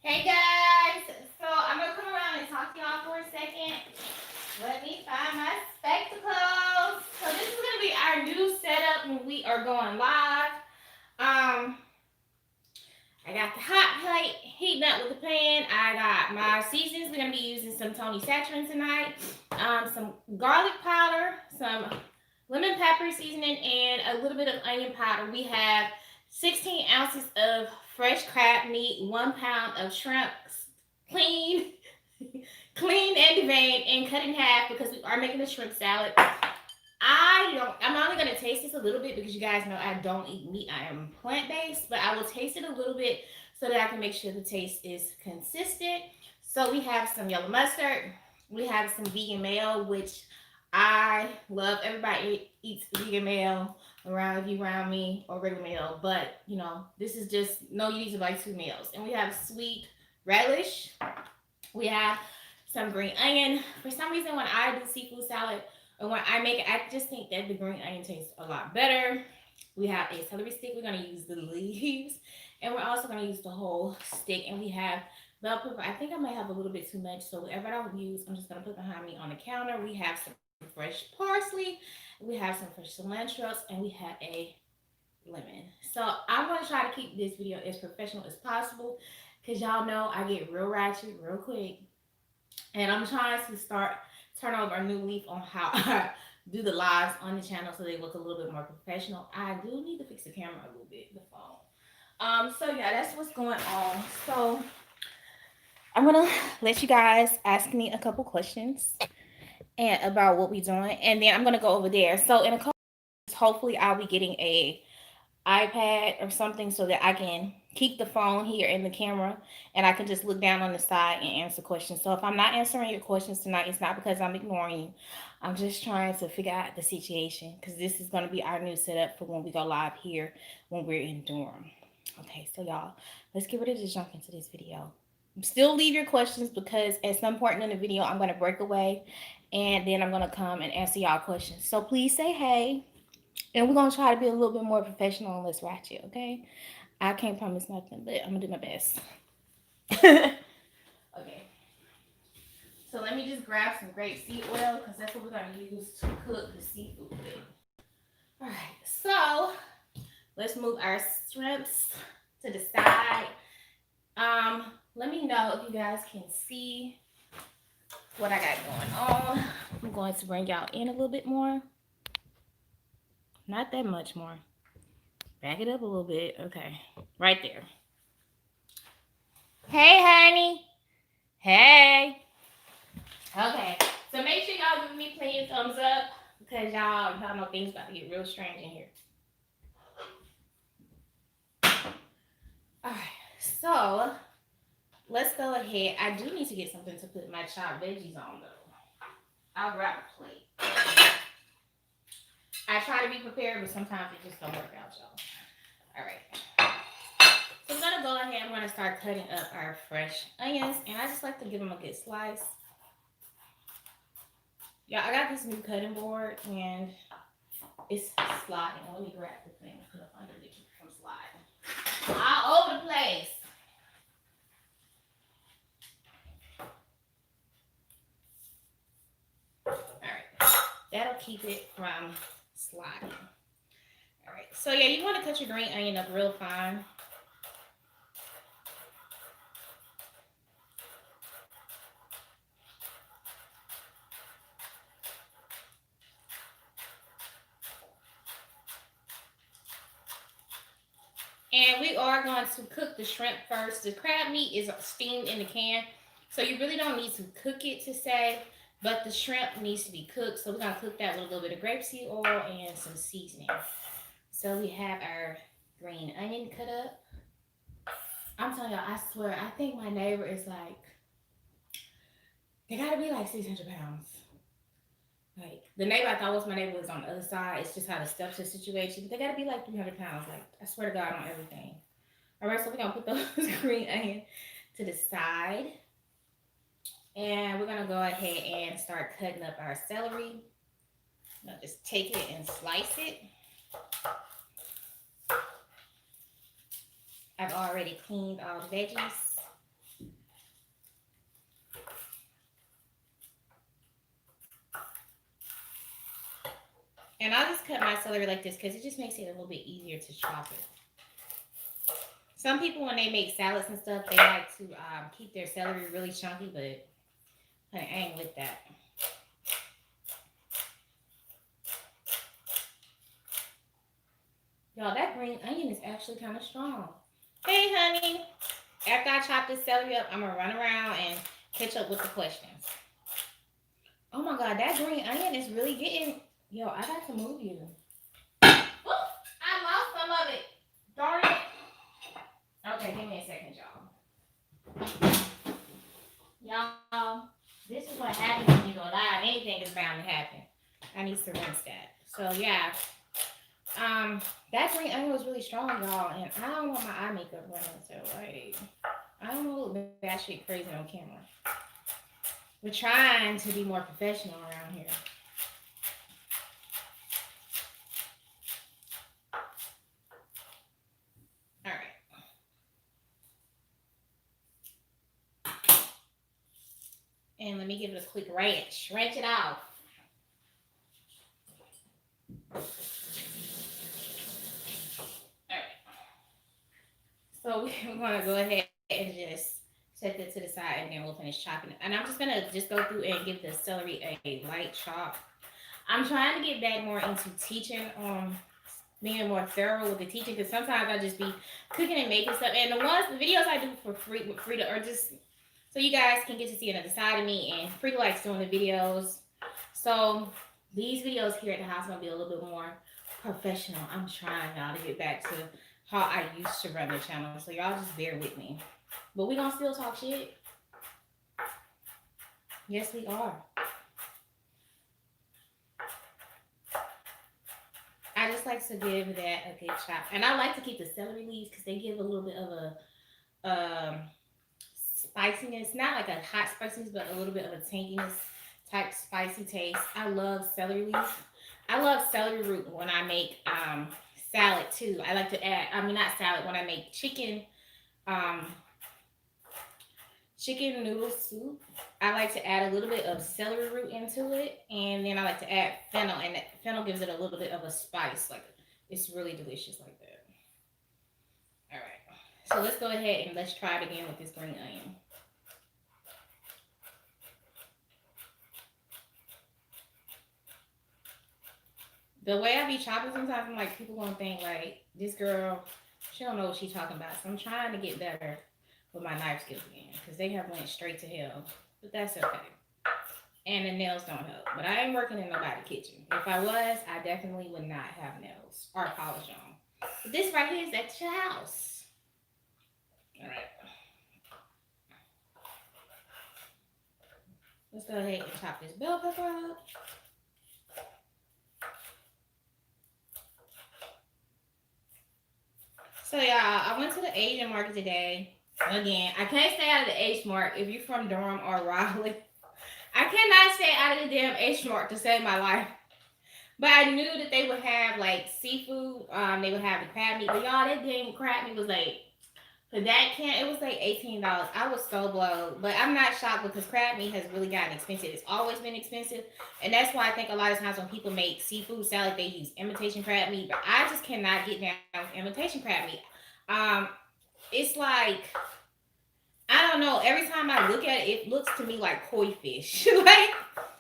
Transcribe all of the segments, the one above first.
Hey guys, so I'm gonna come around and talk to y'all for a second. Let me find my spectacles. So this is gonna be our new setup when we are going live. I got the hot plate heating up with the pan. I got my seasonings. We're gonna be using some Tony Saturin tonight. Some garlic powder, some lemon pepper seasoning, and a little bit of onion powder. We have 16 ounces of fresh crab meat, 1 pound of shrimp, clean, clean and deveined, and cut in half because we are making a shrimp salad. I'm only gonna taste this a little bit because you guys know I don't eat meat. I am plant based, but I will taste it a little bit so that I can make sure the taste is consistent. So we have some yellow mustard. We have some vegan mayo, which I love. Everybody eats vegan mayo around you, around me, or regular mayo, but this is just no, you need to buy two meals. And we have sweet relish. We have some green onion. For some reason, when I do seafood salad or when I make it, I just think that the green onion tastes a lot better. We have a celery stick. We're going to use the leaves. And we're also going to use the whole stick. And we have bell pepper. I think I might have a little bit too much. So whatever I don't use, I'm just going to put behind me on the counter. We have some fresh parsley. We have some fresh cilantro. And we have a lemon. So I'm going to try to keep this video as professional as possible because y'all know I get real ratchet real quick. And I'm trying to turn over a new leaf on how I do the lives on the channel so they look a little bit more professional. I do need to fix the camera a little bit, the phone. So yeah, that's what's going on. So I'm gonna let you guys ask me a couple questions and about what we're doing, and then I'm gonna go over there. So in a couple of hopefully I'll be getting a iPad or something so that I can keep the phone here in the camera and I can just look down on the side and answer questions. So if I'm not answering your questions tonight, it's not because I'm ignoring you. I'm just trying to figure out the situation because this is going to be our new setup for when we go live here when we're in Durham. Okay, so y'all, let's get ready to jump into this video. Still leave your questions because at some point in the video, I'm going to break away and then I'm going to come and answer y'all questions. So please say hey. And we're gonna try to be a little bit more professional and less ratchet, okay? I can't promise nothing, but I'm gonna do my best. Okay. So let me just grab some grapeseed oil because that's what we're gonna use to cook the seafood with. All right. So let's move our shrimps to the side. Let me know if you guys can see what I got going on. I'm going to bring y'all in a little bit more. Not that much more. Back it up a little bit. Okay. Right there. Hey, honey. Hey. Okay. So make sure y'all give me plenty of thumbs up because y'all know things about to get real strange in here. Alright. So let's go ahead. I do need to get something to put my chopped veggies on though. I'll grab a plate. I try to be prepared, but sometimes it just don't work out, y'all. Alright. So I'm gonna go ahead. I'm gonna start cutting up our fresh onions, and I just like to give them a good slice. Yeah, I got this new cutting board, and it's sliding. Let me grab the thing and put up under to keep it from sliding. All over the place. Alright. That'll keep it from sliding. Alright. So yeah, you want to cut your green onion up real fine. And we are going to cook the shrimp first. The crab meat is steamed in the can, so you really don't need to cook it to say, but the shrimp needs to be cooked. So we're going to cook that with a little bit of grapeseed oil and some seasoning. So we have our green onion cut up. I'm telling y'all, I swear, I think my neighbor is like, they got to be like 600 pounds. Like, the neighbor I thought was my neighbor was on the other side. It's just how the steps are situated. They gotta be like 300 pounds. Like, I swear to God on everything. All right, so we're gonna put those green onion to the side. And we're gonna go ahead and start cutting up our celery. Now just take it and slice it. I've already cleaned all the veggies. And I'll just cut my celery like this because it just makes it a little bit easier to chop it. Some people, when they make salads and stuff, they like to keep their celery really chunky, but honey, I ain't with that. Y'all, that green onion is actually kind of strong. Hey, honey. After I chop this celery up, I'm going to run around and catch up with the questions. Oh my God, that green onion is really getting... Yo, I got to move you. Oop, I lost some of it. Darn it. Okay, give me a second, y'all. Y'all, this is what happens when you go live. Anything is bound to happen. I need to rinse that. So, yeah. That green onion was really strong, y'all, and I don't want my eye makeup running, so like, I don't want to look that shit crazy on camera. We're trying to be more professional around here. All right. And let me give it a quick ranch. Ranch it off. So we're going to go ahead and just set that to the side, and then we'll finish chopping it. And I'm just going to just go through and give the celery a light chop. I'm trying to get back more into teaching, being more thorough with the teaching, because sometimes I just be cooking and making stuff. And the videos I do for free with Frida are just so you guys can get to see another side of me. And Frida likes doing the videos. So these videos here at the house are going to be a little bit more professional. I'm trying now to get back to how I used to run the channel. So y'all just bear with me. But we gonna still talk shit. Yes, we are. I just like to give that a good chop. And I like to keep the celery leaves because they give a little bit of a spiciness. Not like a hot spiciness, but a little bit of a tanginess type spicy taste. I love celery leaves. I love celery root when I make salad too. I like to add, not salad, when I make um, chicken noodle soup. I like to add a little bit of celery root into it, and then I like to add fennel, and that fennel gives it a little bit of a spice. Like, it's really delicious like that. All right, so let's go ahead and let's try it again with this green onion. The way I be chopping sometimes, I'm like, people gonna think like, this girl, she don't know what she's talking about. So I'm trying to get better with my knife skills again, because they have went straight to hell. But that's okay. And the nails don't help. But I ain't working in nobody's kitchen. If I was, I definitely would not have nails or polish on. But this right here is at your house. All right. Let's go ahead and chop this bell pepper up. So yeah, I went to the Asian market today. Again, I can't stay out of the H Mart if you're from Durham or Raleigh. I cannot stay out of the damn H Mart to save my life. But I knew that they would have like seafood. They would have the crab meat. But y'all, that dang crab meat was like, for that can, it was like $18. I was so blown. But I'm not shocked because crab meat has really gotten expensive. It's always been expensive. And that's why I think a lot of times when people make seafood salad, they use imitation crab meat. But I just cannot get down with imitation crab meat. It's like, I don't know. Every time I look at it, it looks to me like koi fish. Like,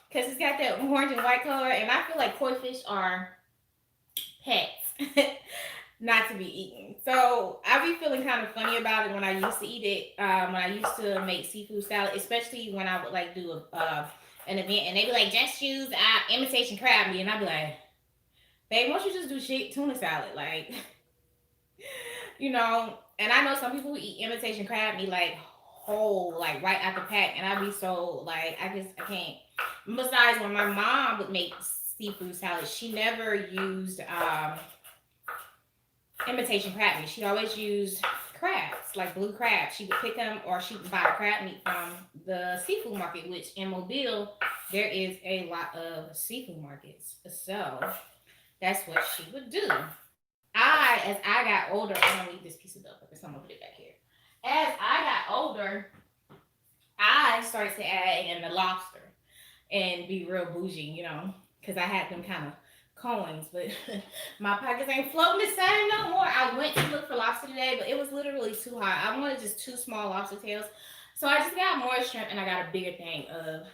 because it's got that orange and white color. And I feel like koi fish are pets. Not to be eaten. So I be feeling kind of funny about it when I used to eat it. When I used to make seafood salad, especially when I would like do an event, and they be like, just use imitation crab meat, and I'd be like, babe, why don't you just do shit tuna salad, like, you know? And I know some people who eat imitation crab meat like whole, like right out the pack, and I'd be so like, I can't. Besides, when my mom would make seafood salad, she never used imitation crab meat. She always used crabs, like blue crabs. She would pick them, or she would buy crab meat from the seafood market, which in Mobile, there is a lot of seafood markets. So that's what she would do. As I got older, I'm gonna leave this piece of bell pepper, so I'm gonna put it back here. As I got older, I started to add in the lobster and be real bougie, because I had them kind of coins, but my pockets ain't floating the same no more. I went to look for lobster today, but it was literally too hot. I wanted just two small lobster tails, so I just got more shrimp and I got a bigger thing of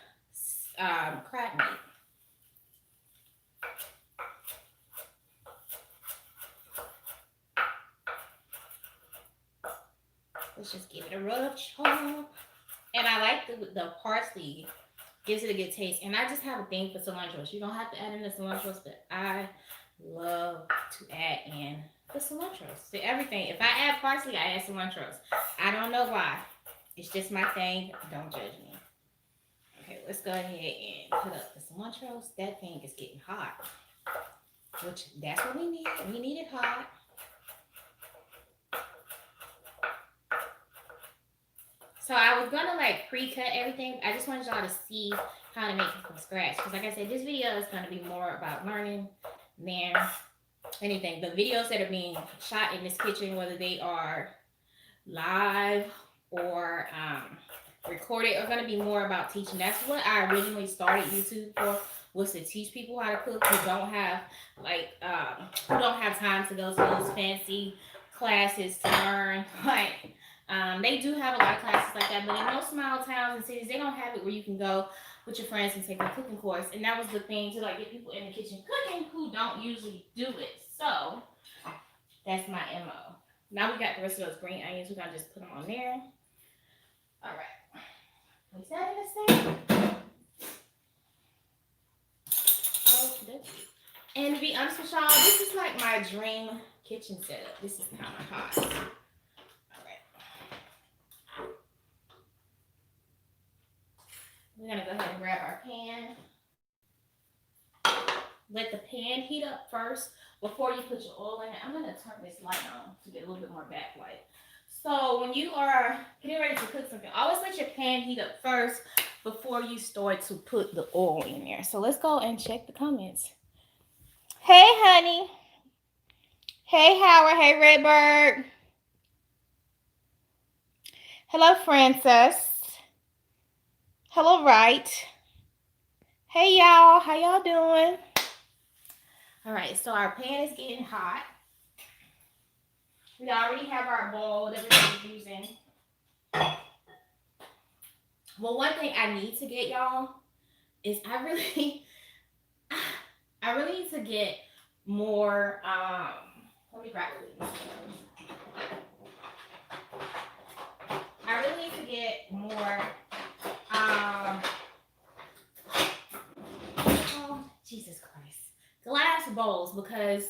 crab meat. Let's just give it a rough chop. And I like the parsley. Gives it a good taste. And I just have a thing for cilantro. You don't have to add in the cilantro, but I love to add in the cilantro to everything. If I add parsley, I add cilantro. I don't know why. It's just my thing. Don't judge me. Okay, let's go ahead and put up the cilantro. That thing is getting hot. Which, that's what we need. We need it hot. So I was gonna like pre-cut everything. I just wanted y'all to see how to make it from scratch. Because like I said, this video is gonna be more about learning than anything. The videos that are being shot in this kitchen, whether they are live or recorded, are gonna be more about teaching. That's what I originally started YouTube for, was to teach people how to cook who don't have who don't have time to go to those fancy classes to learn. Like they do have a lot of classes like that, but in most small towns and cities, they don't have it where you can go with your friends and take a cooking course. And that was the thing, to like get people in the kitchen cooking who don't usually do it. So that's my MO. Now we got the rest of those green onions. We're gonna just put them on there. All right. Place that in the stand. Okay. And to be honest with y'all, this is like my dream kitchen setup. This is kind of hot. We're gonna go ahead and grab our pan. Let the pan heat up first before you put your oil in it. I'm gonna turn this light on to get a little bit more backlight. So when you are getting ready to cook something, always let your pan heat up first before you start to put the oil in there. So let's go and check the comments. Hey, honey. Hey, Howard. Hey, Redbird. Hello, Francis. Hello, Right. Hey, y'all. How y'all doing? All right, so our pan is getting hot. We already have our bowl, whatever we're using. Well, one thing I need to get, y'all, is I really need to get more, let me grab it. I really need to get more, oh, Jesus Christ, glass bowls, because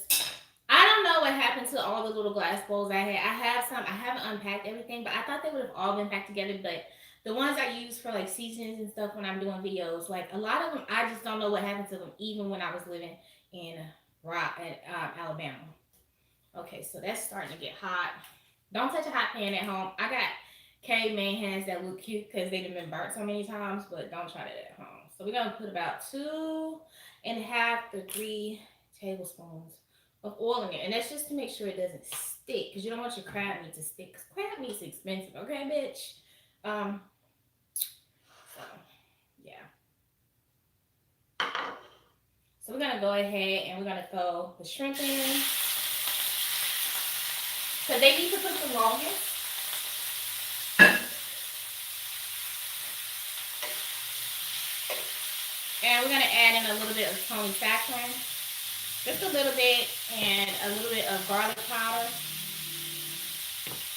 I don't know what happened to all the little glass bowls I had. I have some. I haven't unpacked everything, but I thought they would have all been packed together. But the ones I use for like seasonings and stuff when I'm doing videos, like a lot of them, I just don't know what happened to them, even when I was living in Alabama. Okay, so that's starting to get hot. Don't touch a hot pan at home. I got caveman hands that look cute because they've been burnt so many times, but don't try that at home. So we're gonna put about 2.5 to 3 tablespoons of oil in it, and that's just to make sure it doesn't stick, because you don't want your crab meat to stick, because crab meat's expensive, okay, bitch? So yeah, so we're gonna go ahead and we're gonna throw the shrimp in, because they need to cook the longest. And we're gonna add in a little bit of Tony saccharin, just a little bit, and a little bit of garlic powder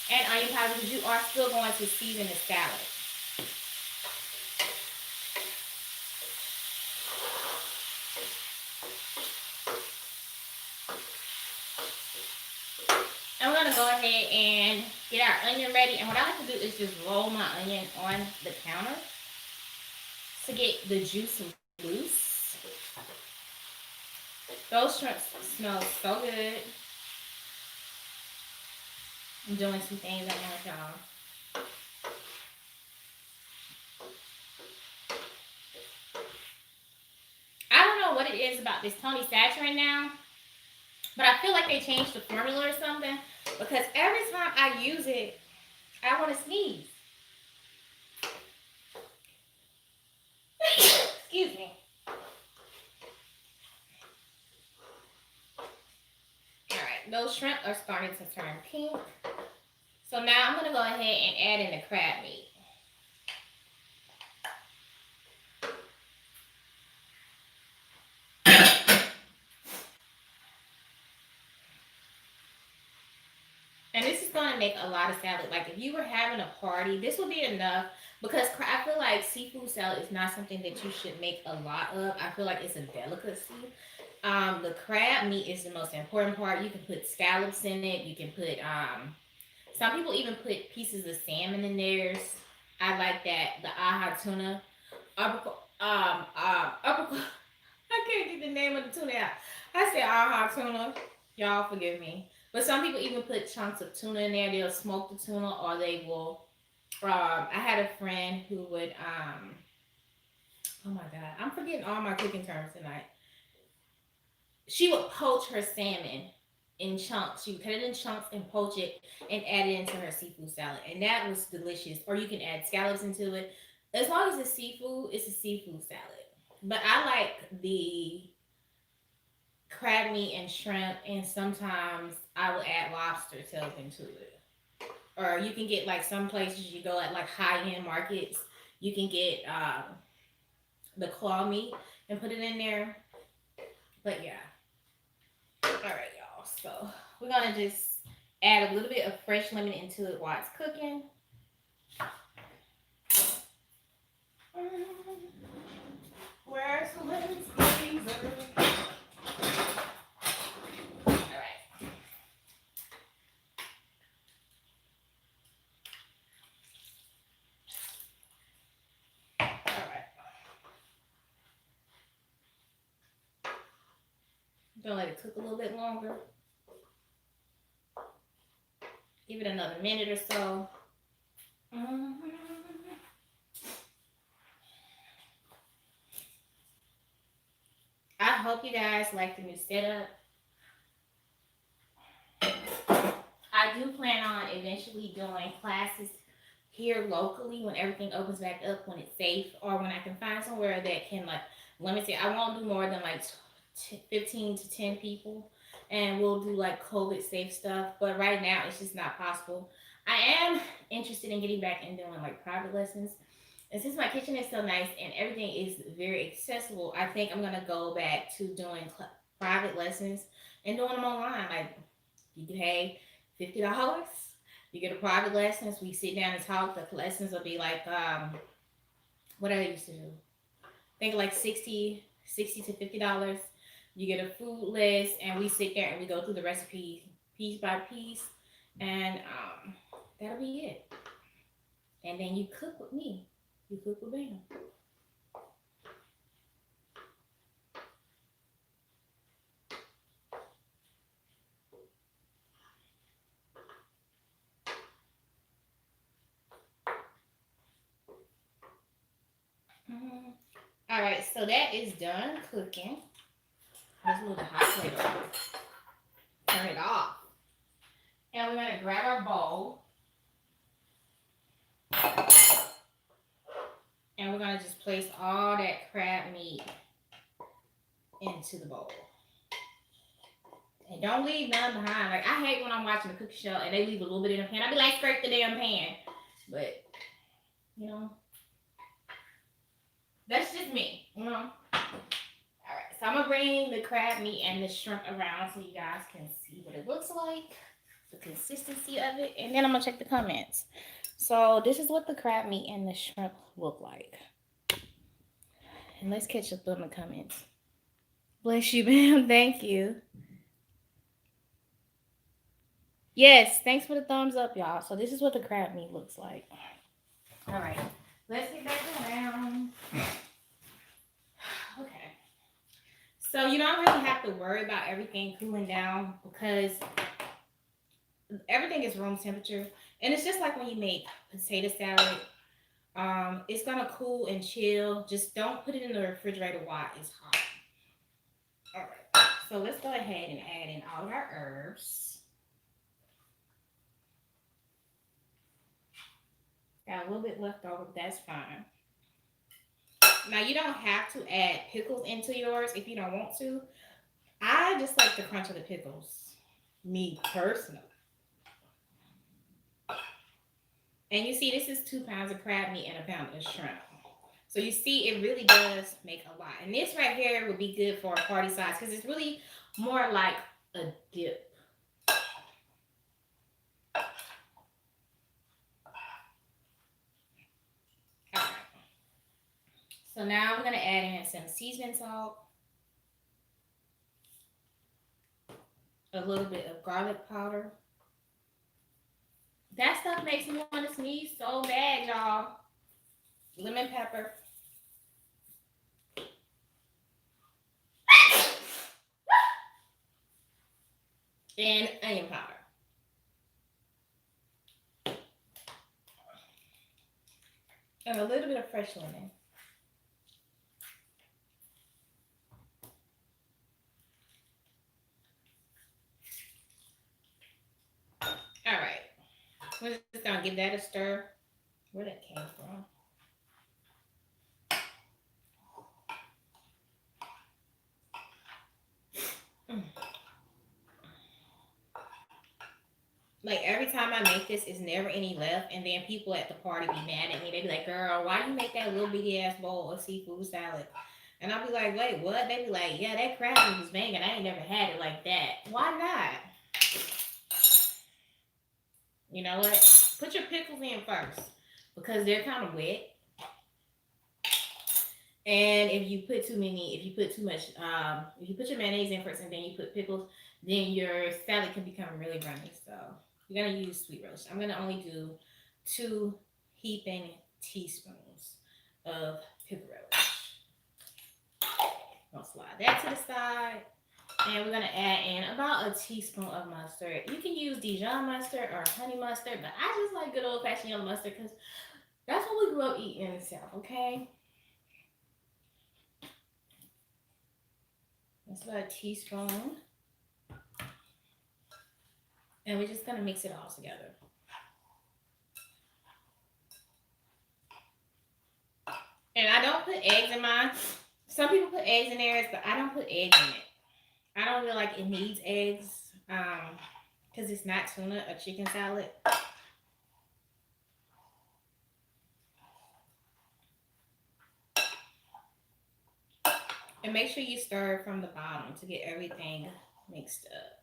and onion powder, because you are still going to season the salad. And we're gonna go ahead and get our onion ready. And what I like to do is just roll my onion on the counter to get the juice loose. Those shrimps smell so good. I'm doing some things right now with y'all. I don't know what it is about this Tony saccharin now, but I feel like they changed the formula or something, because every time I use it, I want to sneeze. Excuse me. those shrimp are starting to turn pink. So now I'm going to go ahead and add in the crab meat. And this is going to make a lot of salad. Like if you were having a party, this will be enough because I feel like seafood salad is not something that you should make a lot of. I feel like it's a delicacy. The crab meat is the most important part. You can put scallops in it. You can put some people even put pieces of salmon in theirs. I like that. The aha tuna. I can't get the name of the tuna out. I said aha tuna. Y'all forgive me. But some people even put chunks of tuna in there. They'll smoke the tuna, or they will. I had a friend who would. Oh my god, I'm forgetting all my cooking terms tonight. She would poach her salmon in chunks. She would cut it in chunks and poach it and add it into her seafood salad, and that was delicious. Or you can add scallops into it. As long as it's seafood, it's a seafood salad. But I like the crab meat and shrimp, and sometimes I will add lobster tails into it. Or you can get like some places you go at like high end markets, you can get the claw meat and put it in there. But yeah, all right, y'all. So we're gonna just add a little bit of fresh lemon into it while it's cooking. Where's the lemon squeezer? Gonna let it cook a little bit longer. Give it another minute or so. I hope you guys like the new setup. I do plan on eventually doing classes here locally when everything opens back up, when it's safe, or when I can find somewhere that can like limit it. I won't do more than like 15 to 10 people, and we'll do like COVID safe stuff. But right now, it's just not possible. I am interested in getting back and doing like private lessons. And since my kitchen is so nice and everything is very accessible, I think I'm gonna go back to doing private lessons and doing them online. Like you can pay $50. You get a private lessons. We sit down and talk. The lessons will be like what I used to do. I think like 60 to $50. You get a food list, and we sit there and we go through the recipe piece by piece, and that'll be it. And then you cook with me. You cook with Bam. All right, so that is done cooking. Let's move the hot plate over. Turn it off. And we're gonna grab our bowl. And we're gonna just place all that crab meat into the bowl. And don't leave none behind. Like I hate when I'm watching a cooking show and they leave a little bit in the pan. I be like, scrape the damn pan. But you know, that's just me. You know. All right, so I'm gonna bring the crab meat and the shrimp around so you guys can see what it looks like, the consistency of it, and then I'm gonna check the comments. So this is what the crab meat and the shrimp look like. And let's catch up on the comments. Bless you, ma'am. Thank you. Yes, thanks for the thumbs up, y'all. So this is what the crab meat looks like. All right, let's get back around. Okay. So you don't really have to worry about everything cooling down because everything is room temperature. And it's just like when you make potato salad. It's gonna cool and chill. Just don't put it in the refrigerator while it's hot. All right. So let's go ahead and add in all of our herbs. Got a little bit left over, but that's fine. Now you don't have to add pickles into yours if you don't want to. I just like the crunch of the pickles. me personally. And you see, this is 2 pounds of crab meat and a pound of shrimp. So you see, it really does make a lot. And this right here would be good for a party size because it's really more like a dip. All right. So now we're gonna add in some seasoning salt, a little bit of garlic powder. That stuff makes me want to sneeze so bad, y'all. Lemon pepper. And onion powder. And a little bit of fresh lemon. All right. We're just gonna give that a stir. Where that came from? Like every time I make this, it's never any left, and then people at the party be mad at me. They be like, "Girl, why you make that little bitty ass bowl of seafood salad?" And I'll be like, "Wait, what?" They be like, "Yeah, that crab was banging. I ain't never had it like that. Why not?" You know what? Put your pickles in first because they're kind of wet. And if you put too many, if you put too much, if you put your mayonnaise in first and then you put pickles, then your salad can become really runny. So you're gonna use sweet relish. I'm gonna only do 2 heaping teaspoons of pickle relish. I'll slide that to the side. And we're gonna add in about a teaspoon of mustard. You can use Dijon mustard or honey mustard, but I just like good old fashioned yellow mustard because that's what we grew up eating in the South, okay? That's about a teaspoon. And we're just gonna mix it all together. And I don't put eggs in mine. Some people put eggs in theirs, but I don't put eggs in it. I don't feel like it needs eggs because it's not tuna or chicken salad. And make sure you stir from the bottom to get everything mixed up.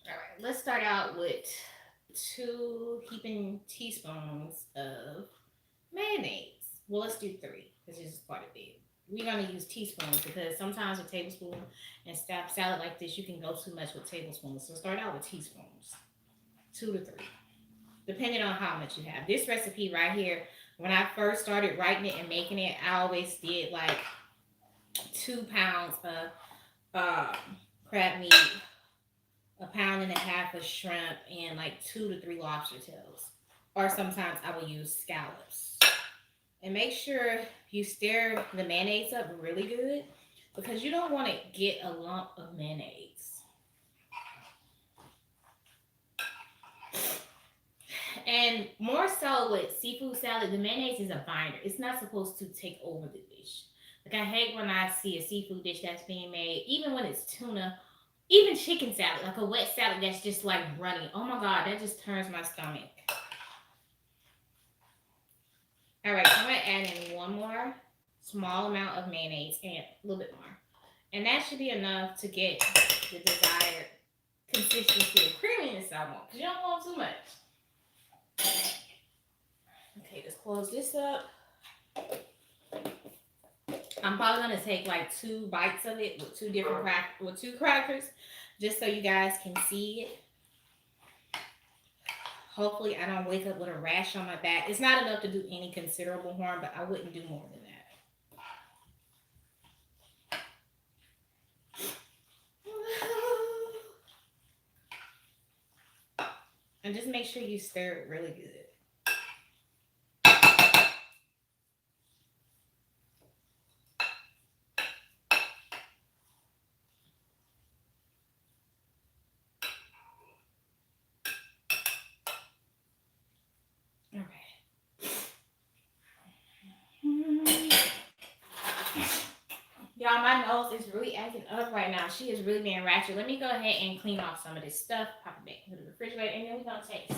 All right, let's start out with 2 heaping teaspoons of mayonnaise. Well, let's do 3 because this is part of it. We're gonna use teaspoons because sometimes with tablespoon and stuff salad like this, you can go too much with tablespoons. So start out with teaspoons, 2 to 3, depending on how much you have. This recipe right here, when I first started writing it and making it, I always did like 2 pounds of crab meat, a pound and a half of shrimp, and like 2 to 3 lobster tails. Or sometimes I will use scallops. And make sure you stir the mayonnaise up really good because you don't want to get a lump of mayonnaise. And more so with seafood salad, the mayonnaise is a binder. It's not supposed to take over the dish. Like I hate when I see a seafood dish that's being made, even when it's tuna, even chicken salad, like a wet salad that's just like runny. Oh my god, that just turns my stomach. All right, so I'm gonna add in one more small amount of mayonnaise and a little bit more, and that should be enough to get the desired consistency of creaminess I want. Cause you don't want too much. Okay, just close this up. I'm probably gonna take like 2 bites of it with 2 crackers, just so you guys can see it. Hopefully, I don't wake up with a rash on my back. It's not enough to do any considerable harm, but I wouldn't do more than that. And just make sure you stir it really good. Okay. Y'all, my nose is really acting up right now. She is really being ratchet. Let me go ahead and clean off some of this stuff. Pop it back into the refrigerator, and then we're gonna taste.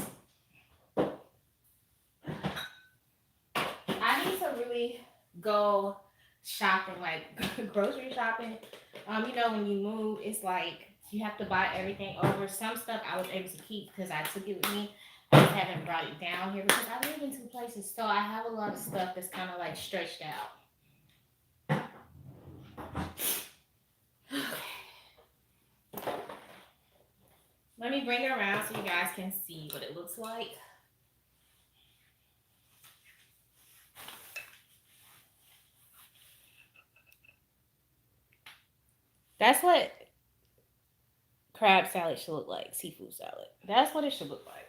I need to really go shopping, like grocery shopping. You know, when you move, it's like you have to buy everything over. Some stuff I was able to keep because I took it with me. I just haven't brought it down here because I live in two places, so I have a lot of stuff that's kind of like stretched out. Let me bring it around so you guys can see what it looks like. That's what crab salad should look like, seafood salad. That's what it should look like.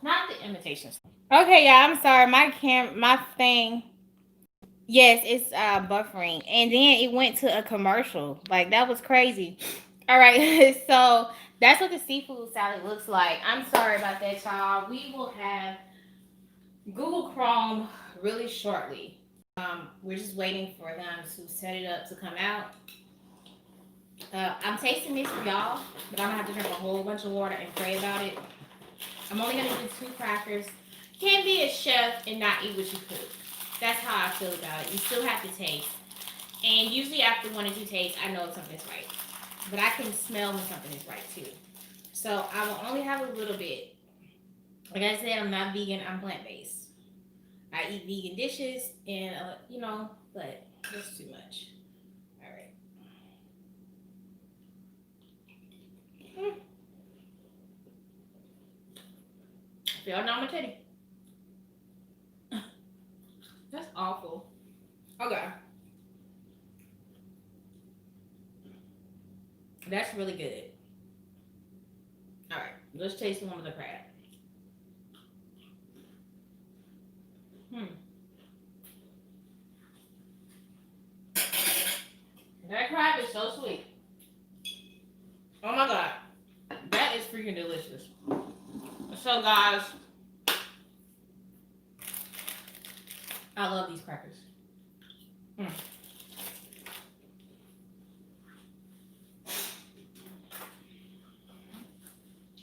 Not the imitations. Okay, yeah, I'm sorry. My thing. Yes, it's buffering. And then it went to a commercial. Like that was crazy. All right, so that's what the seafood salad looks like. I'm sorry about that, y'all. We will have Google Chrome really shortly. We're just waiting for them to set it up to come out. I'm tasting this for y'all, but I'm gonna have to drink a whole bunch of water and pray about it. I'm only gonna do 2 crackers. Can't be a chef and not eat what you cook. That's how I feel about it. You still have to taste. And usually after 1 or 2 tastes, I know if something's right. But I can smell when something is right too. So I will only have a little bit. Like I said, I'm not vegan, I'm plant-based. I eat vegan dishes and, but that's too much. All right. Y'all know I'm a titty. That's awful. Okay. That's really good. All right, let's taste one with the crab. That crab is so sweet. Oh my god, that is freaking delicious. So guys, I love these crackers.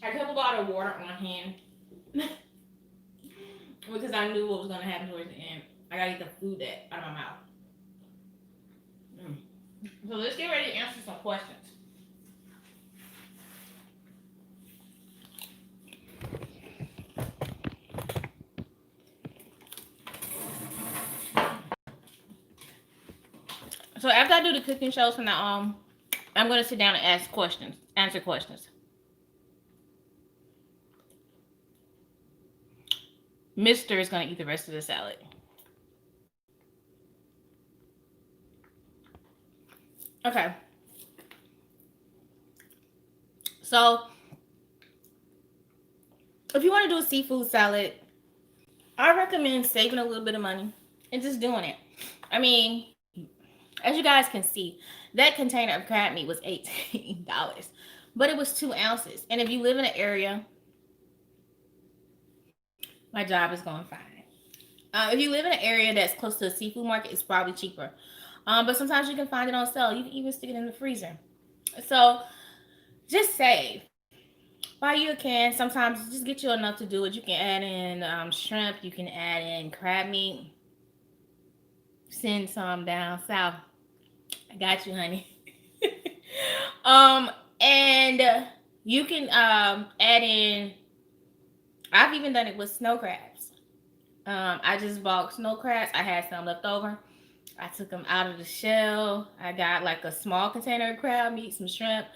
I kept a lot of water on hand because I knew what was gonna happen towards the end. I gotta get the food that out of my mouth. So let's get ready to answer some questions. So after I do the cooking shows from now on, I'm gonna sit down and answer questions. Mister is gonna eat the rest of the salad. Okay. So if you want to do a seafood salad, I recommend saving a little bit of money and just doing it. I mean, as you guys can see, that container of crab meat was $18, but it was 2 ounces. And if you live in an area, my job is going fine. If you live in an area that's close to a seafood market, it's probably cheaper. But sometimes you can find it on sale. You can even stick it in the freezer. So just save. Buy you a can. Sometimes just get you enough to do it. You can add in shrimp. You can add in crab meat. Send some down south. I got you, honey. And you can add in. I've even done it with snow crabs. I just bought snow crabs. I had some left over. I took them out of the shell. I got like a small container of crab meat, some shrimp,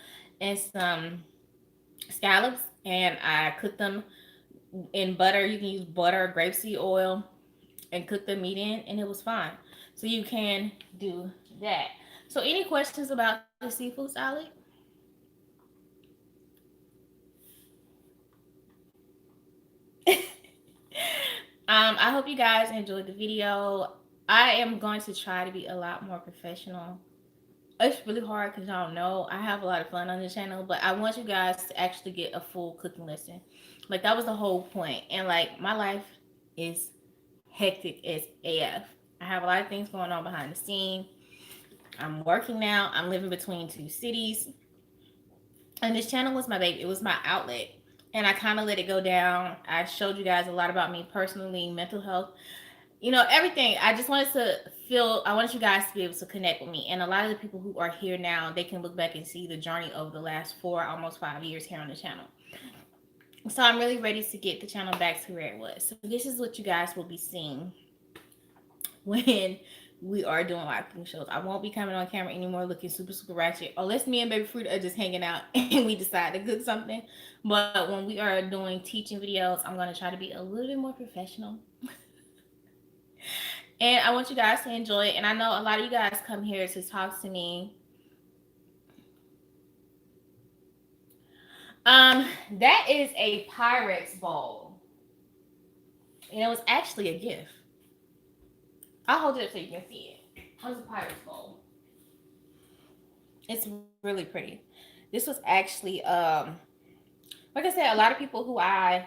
and some scallops, and I cooked them in butter. You can use butter, grapeseed oil, and cook the meat in, and it was fine. So you can do that. So any questions about the seafood salad? I hope you guys enjoyed the video. I am going to try to be a lot more professional. It's really hard because y'all know I have a lot of fun on the channel, but I want you guys to actually get a full cooking lesson. Like that was the whole point. And like my life is hectic as AF. I have a lot of things going on behind the scene. I'm working now. I'm living between two cities. And this channel was my baby. It was my outlet. And I kind of let it go down. I showed you guys a lot about me personally, mental health, everything. I just wanted to I wanted you guys to be able to connect with me. And a lot of the people who are here now, they can look back and see the journey over the last 4, almost 5 years here on the channel. So I'm really ready to get the channel back to where it was. So this is what you guys will be seeing when we are doing live cooking shows. I won't be coming on camera anymore looking super, super ratchet. Unless me and Baby Fruit are just hanging out and we decide to cook something. But when we are doing teaching videos, I'm going to try to be a little bit more professional. And I want you guys to enjoy it. And I know a lot of you guys come here to talk to me. That is a Pyrex bowl. And it was actually a gift. I'll hold it up so you can see it. It was a Pyrex bowl. It's really pretty. This was actually, like I said, a lot of people who I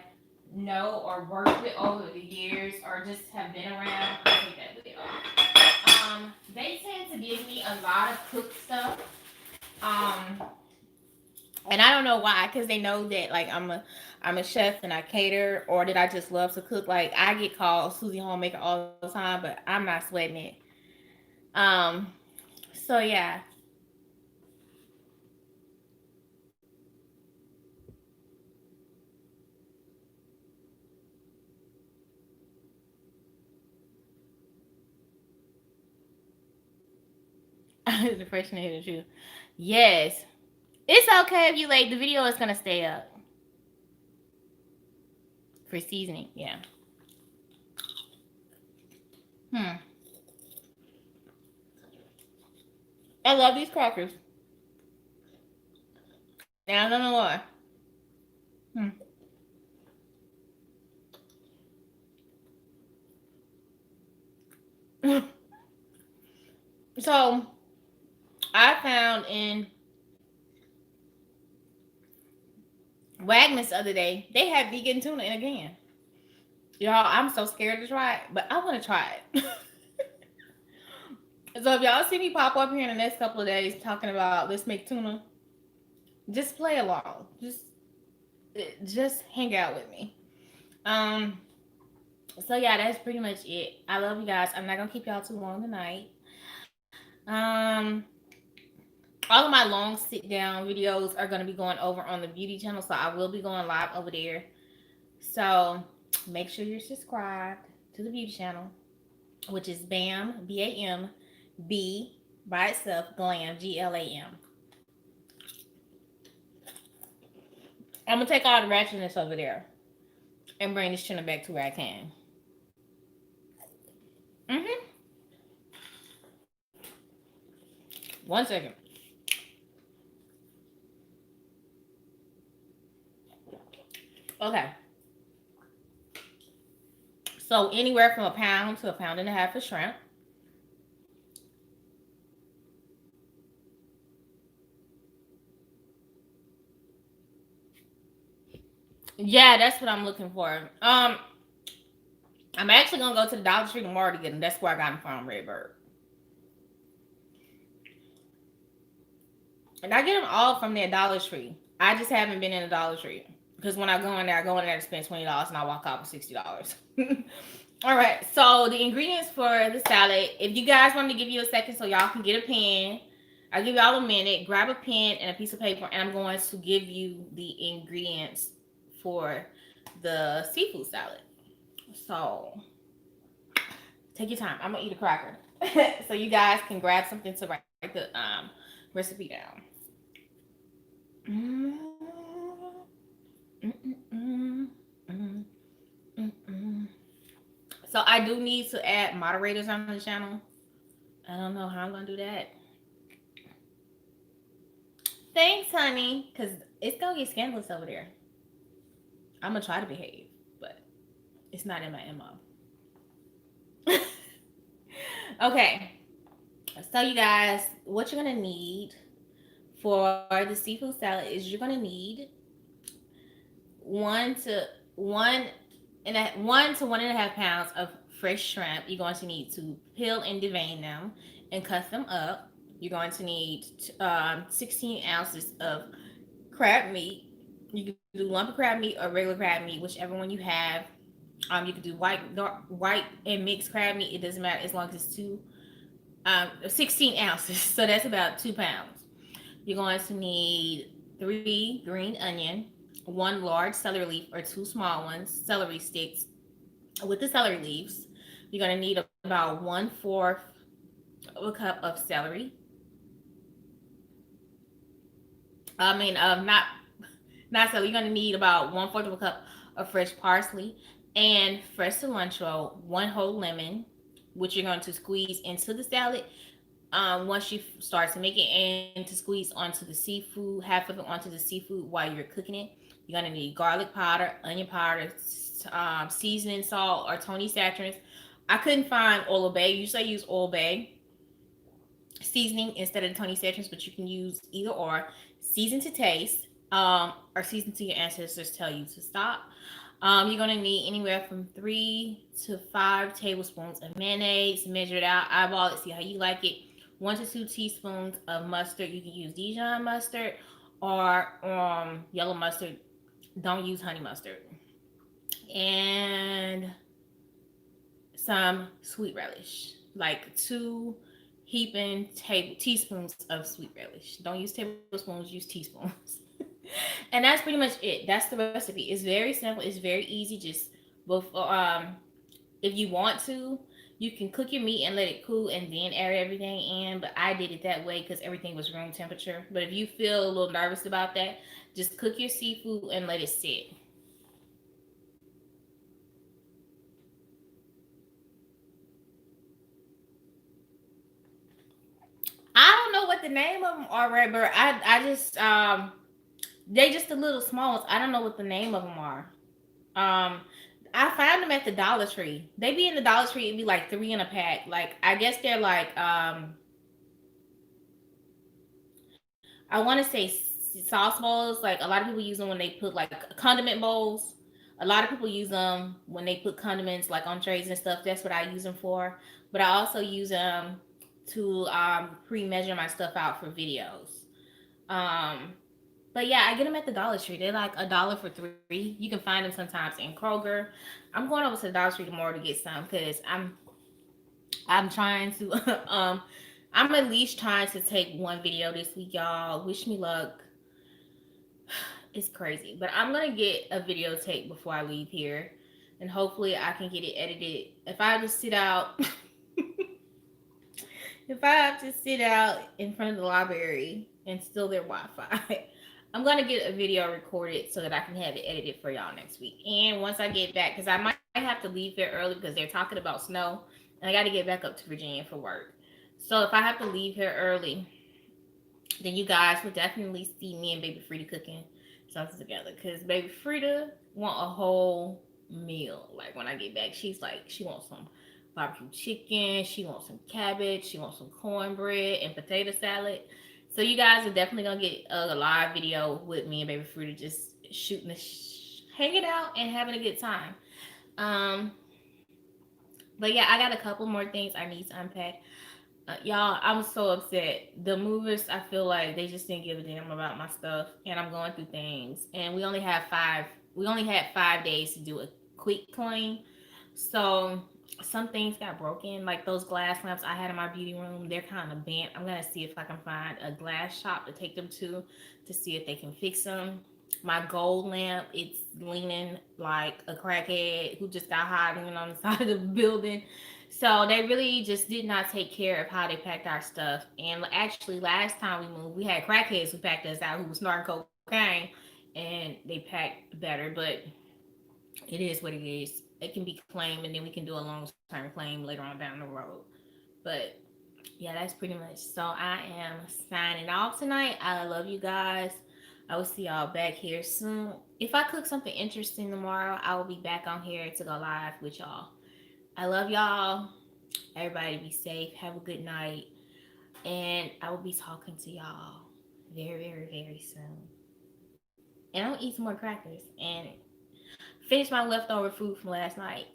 know or worked with over the years or just have been around. Take that lid off. They tend to give me a lot of cooked stuff. And I don't know why, because they know that like I'm a chef and I cater, or that I just love to cook. Like I get called Susie Homemaker all the time, but I'm not sweating it. So yeah. The fresh native too. Yes. It's okay if you late. The video is gonna stay up. For seasoning, yeah. I love these crackers. And I don't know why. So I found in Wagner's the other day, they had vegan tuna in again. Y'all, I'm so scared to try it, but I want to try it. So if y'all see me pop up here in the next couple of days talking about let's make tuna, just play along. Just hang out with me. So yeah, that's pretty much it. I love you guys. I'm not gonna keep y'all too long tonight. All of my long sit down videos are gonna be going over on the beauty channel, so I will be going live over there. So make sure you're subscribed to the beauty channel, which is BAM, BAM, B by itself, Glam, GLAM. I'm gonna take all the ratchetness over there and bring this channel back to where I can. One second. Okay. So anywhere from a pound to a pound and a half of shrimp. Yeah, that's what I'm looking for. I'm actually gonna go to the Dollar Tree tomorrow to get them. That's where I got them from, Redbird. And I get them all from their Dollar Tree. I just haven't been in a Dollar Tree because when I go in there to spend $20 and I walk out with $60. All right, so the ingredients for the salad. If you guys want me to give you a second so y'all can get a pen, I'll give y'all a minute. Grab a pen and a piece of paper, and I'm going to give you the ingredients for the seafood salad. So take your time. I'm gonna eat a cracker so you guys can grab something to write the recipe down. So I do need to add moderators on the channel. I don't know how I'm gonna do that. Thanks, honey, because it's gonna get scandalous over there. I'm gonna try to behave, but it's not in my MO. Okay, so you guys, what you're gonna need for the seafood salad is you're gonna need 1 to 1.5 pounds of fresh shrimp. You're going to need to peel and devein them and cut them up. You're going to need 16 ounces of crab meat. You can do lump crab meat or regular crab meat, whichever one you have. You can do white and mixed crab meat. It doesn't matter as long as it's 16 ounces. So that's about 2 pounds. You're going to need 3 green onion, 1 large celery leaf or 2 small ones, celery sticks with the celery leaves. You're going to need about 1/4 of a cup of celery. Not celery. You're going to need about 1/4 of a cup of fresh parsley and fresh cilantro, 1 whole lemon, which you're going to squeeze into the salad. Once you start to make it, and to squeeze onto the seafood, half of it onto the seafood while you're cooking it. You're gonna need garlic powder, onion powder, seasoning salt, or Tony Satchers. I couldn't find Old Bay. Usually I use Old Bay seasoning instead of the Tony Satchers, but you can use either or. Season to taste, or season to your ancestors tell you to stop. You're gonna need anywhere from 3 to 5 tablespoons of mayonnaise. Measure it out, eyeball it, see how you like it. 1 to 2 teaspoons of mustard. You can use Dijon mustard or yellow mustard. Don't use honey mustard. And some sweet relish, like 2 heaping teaspoons of sweet relish. Don't use tablespoons, use teaspoons. And that's pretty much it. That's the recipe. It's very simple. It's very easy. Just before, if you want to, you can cook your meat and let it cool and then add everything in. But I did it that way because everything was room temperature. But if you feel a little nervous about that, just cook your seafood and let it sit. I don't know what the name of them are, right? But I just they just the little small ones. I don't know what the name of them are. Um, I found them at the Dollar Tree. They be in the Dollar Tree. It'd be like 3 in a pack. Like I guess they're like I want to say sauce bowls. Like a lot of people use them when they put like condiment bowls. A lot of people use them when they put condiments like on trays and stuff. That's what I use them for. But I also use them to pre-measure my stuff out for videos. Um, but yeah, I get them at the Dollar Tree. They're like $1 for 3. You can find them sometimes in Kroger. I'm going over to the Dollar Tree tomorrow to get some because I'm trying to I'm at least trying to take one video this week, y'all. Wish me luck. It's crazy, but I'm gonna get a videotape before I leave here, and hopefully I can get it edited. If I just sit out, if I have to sit out in front of the library and steal their Wi-Fi, I'm gonna get a video recorded so that I can have it edited for y'all next week. And once I get back, because I might have to leave here early because they're talking about snow, and I got to get back up to Virginia for work. So if I have to leave here early, then you guys will definitely see me and Baby Frida cooking something together. Because Baby Frida want a whole meal. Like when I get back, she's like, she wants some barbecue chicken, she wants some cabbage, she wants some cornbread and potato salad. So you guys are definitely gonna get a live video with me and Baby Frida just shooting hanging out and having a good time. Um, but yeah, I got a couple more things I need to unpack. Y'all, I'm so upset. The movers, I feel like they just didn't give a damn about my stuff, and I'm going through things. And we only have five. We only had 5 days to do a quick clean, so some things got broken. Like those glass lamps I had in my beauty room, they're kind of bent. I'm gonna see if I can find a glass shop to take them to see if they can fix them. My gold lamp, it's leaning like a crackhead who just got high leaning on the side of the building. So they really just did not take care of how they packed our stuff. And actually, last time we moved, we had crackheads who packed us out who was snorting cocaine, and they packed better. But it is what it is. It can be claimed, and then we can do a long term claim later on down the road. But yeah, that's pretty much. So I am signing off tonight. I love you guys. I will see y'all back here soon. If I cook something interesting tomorrow, I will be back on here to go live with y'all. I love y'all. Everybody be safe. Have a good night. And I will be talking to y'all very, very, very soon. And I'll eat some more crackers and finish my leftover food from last night.